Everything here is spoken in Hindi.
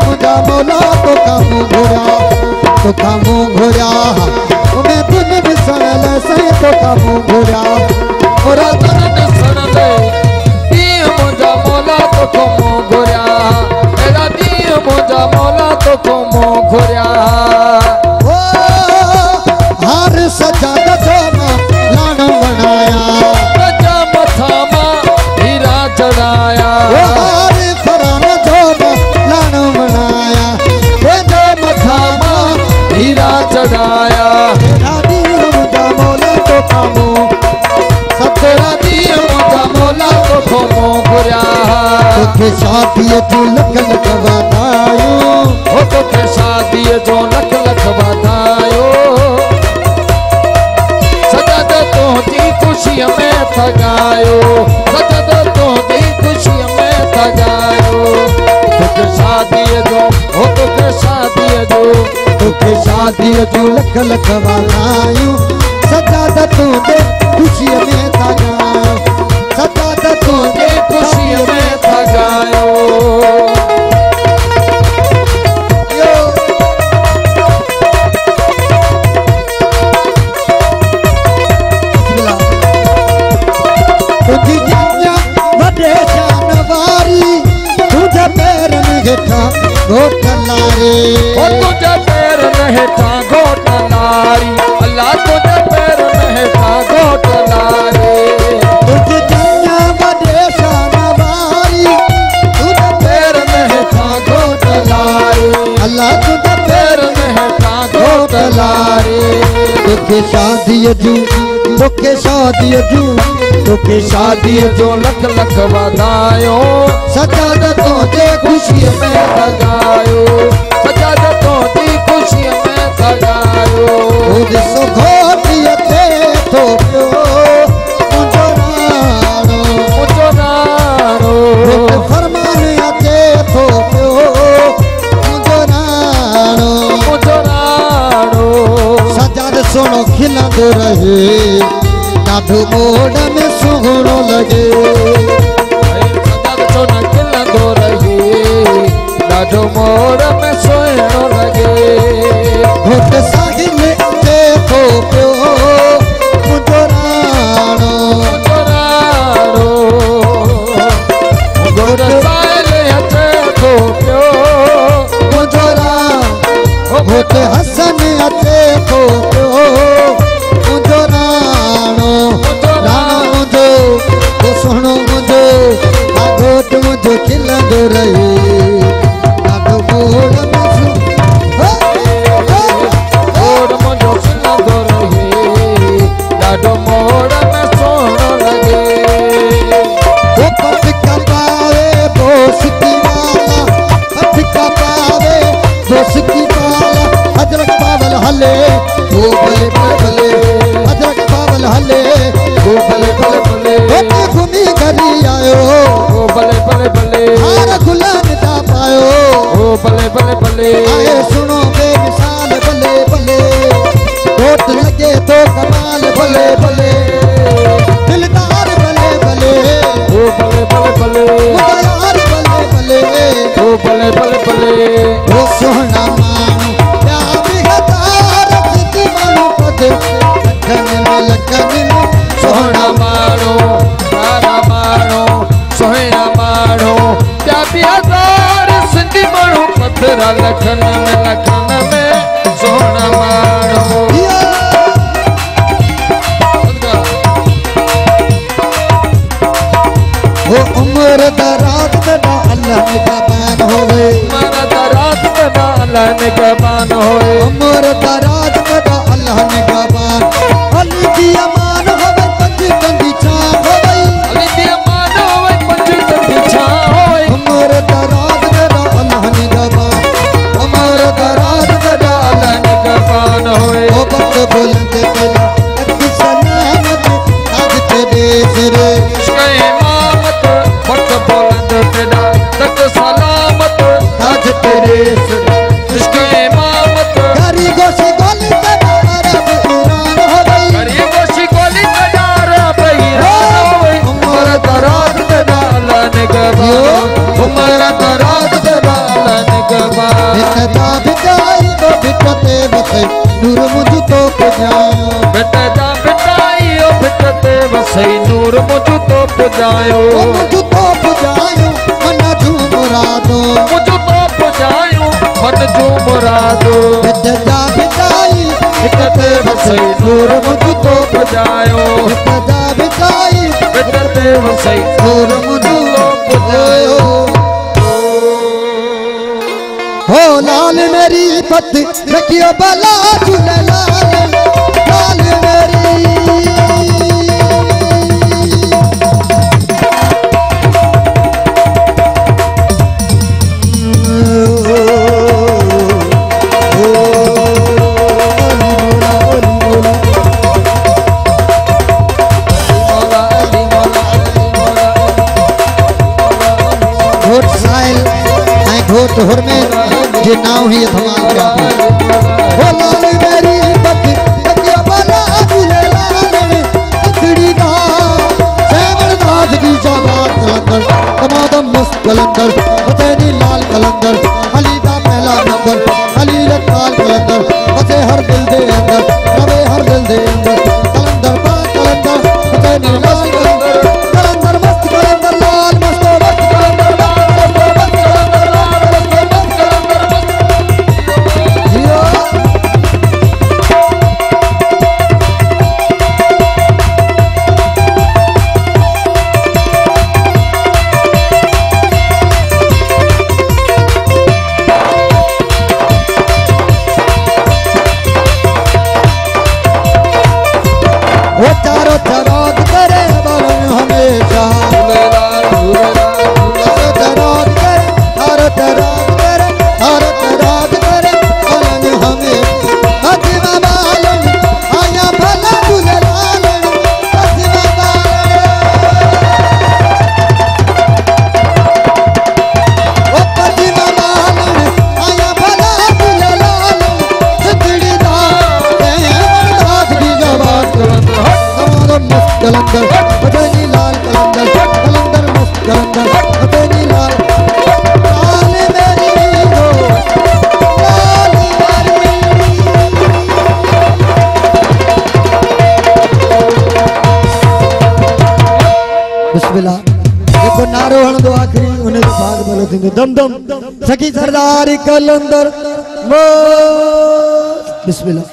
मुझा मौला तो कामू घुरा तो कामू घुरा मैं तुन बिसण ले सही तो कामू घुरा और तुन बिसण ले दिए मुझा मौला तो कामू घुरा मेरा दिए मुझा मौला तो कामू घुरा ओ हर सजादा जोना लान बनाया सजा मथामा हीरा चढ़ाया हर फरान जोना लान बनाया जो मथामा हीरा चढ़ाया तेरा दिए मुझा मौला तो कामू तेरा दिए मुझा मौला तो कामू घुरा तोखे शादी जो लख लख बधायो ओ तोखे शादी जो लख लख बधायो सजद तोहदी खुशी में थगायो सजद तोहदी खुशी में थगायो तोखे शादी जो ओ तोखे शादी जो लख लख बधायो सजद तोहदी खुशी में थगायो सजद तोहदी खुशी में थगायो तुझी जिया वडे जानवारी तुझे पैर हेठा घोट लारी ओ तुझे पैर हेठा घोट लारी अल्लाह तुझे पैर हेठा घोट लारी तुझी जिया वडे जानवारी तुझे पैर हेठा घोट लारी अल्लाह तुझे पैर हेठा घोट लारी तोखे शादी जू तोखे शादी जू तोखे शादी जो लख लख बधायो सजाद तोते खुशी में थगायो सजाद तोती खुशी में थगायो खुद सो घोटिए थे तो पियो मुझो नारो फरमान आते तो पियो मुझो नारो सजाद सोनो खिलंदो रहे ॾाढो मोड़ में सुहिणो लगे सजद सोना खिलंदो रहे ॾाढो मोड़ में सुहिणो लगे घोट साहिल अचे थो पियो मुंहिंजो राणो घोट साहिल अचे थो पियो मुंहिंजो राणो घोट हसन अचे थो पियो मुंहिंजो राणो सोनो मुझो घोट मुझो खिलंदो रहे ॾाढो मोड़ में घोट मुझो खिलंदो रहे ॾाढो मोड़ में सोनो लगे वो पथिका पावे दोस्ती वाला पथिका पावे दोस्ती वाला अजरक पावल हले वो भले भले अजरक पावल हले वो भले भले घूमी घरी आयो ओ भले भले भले हार गुलान दा पायो ओ भले भले भले आए सुनो बेमिसाल भले भले घोट लगे तो कमाल भले भले दिलदार भले भले ओ भले भले भले मुदयार भले भले ओ भले भले भले ओ सोहना मानो या बिहदार जिंदगी मानो पद लखन सोहना मानो तारा मानो सोहना मानो क्या बिहदार सिंधी मानो पथरा लखन में सोहना मानो वो उम्र दराज बना अल्लाह निगहबान होवे उम्र दराज बना अल्लाह निगहबान होवे उम्र दराज बना अल्लाह निगहबान अली दी अमान होवे पंज कंदी छा होवे अली दी अमान होवे पंज कंदी छा होवे उम्र दराज बना अल्लाह निगहबान उम्र दराज बना अल्लाह निगहबान होवे ओ वक्त बुलंद कला अक्की सलामत आज तेरे सिरे सलामत ताज तेरे इश्क़ बिटदा बिटाई ओ बिटते वसे नूर मुझ तो पुजायो बिटदा बिटाई ओ बिटते वसे नूर मुझ तो पुजायो मुझ तो पुजायो मन जू मुरादो मुझ तो पुजायो मन जू मुरादो बिटदा बिटाई बिटते वसे नूर मुझ तो पुजायो बिटदा बिटाई बिटते वसे नूर मुझ तो पुजायो हो लाल मेरी पत रखियो भला झूले लाल लाल मेरी घोट साइल घोट हुर में ये नाव ही धमाल क्या हो लाल मेरी पत रखियो भला झूले लाल तकड़ी का सेवन दास की जाबात कलंदर तमादम मस्त कलंदर हुसैनी लाल कलंदर अली का पहला नंबर अली लाल कलंदर बसे हर दिल दे अंदर रवे हर दिल दे अंदर कलंदर बा कलंदर हुसैनी लाल कलंदर कलंदर मस्त कलंदर लाल मस्त मस्त कलंदर वो चारों चराग करे बलन हमेशा चारों चराग करे चारों चराग करे चारों चराग करे बलन हमेशा अजमा बालन आया भला झूले लालन अजमा बालन ओ अजमा बालन आया भला झूले लालन सिद्धड़ी दा दास की जबात मस्त कलंदर हुसैनी लाल कलंदर कलंदर मस्त कलंदर हुसैनी लाल लाल मेरी हो लाल मेरी बिस्मिल्लाह देखो नारो हण दो आखिरी उन्हें तो भाग बोलो देंगे दम दम सखी सरदार कलंदर बिस्मिल्लाह।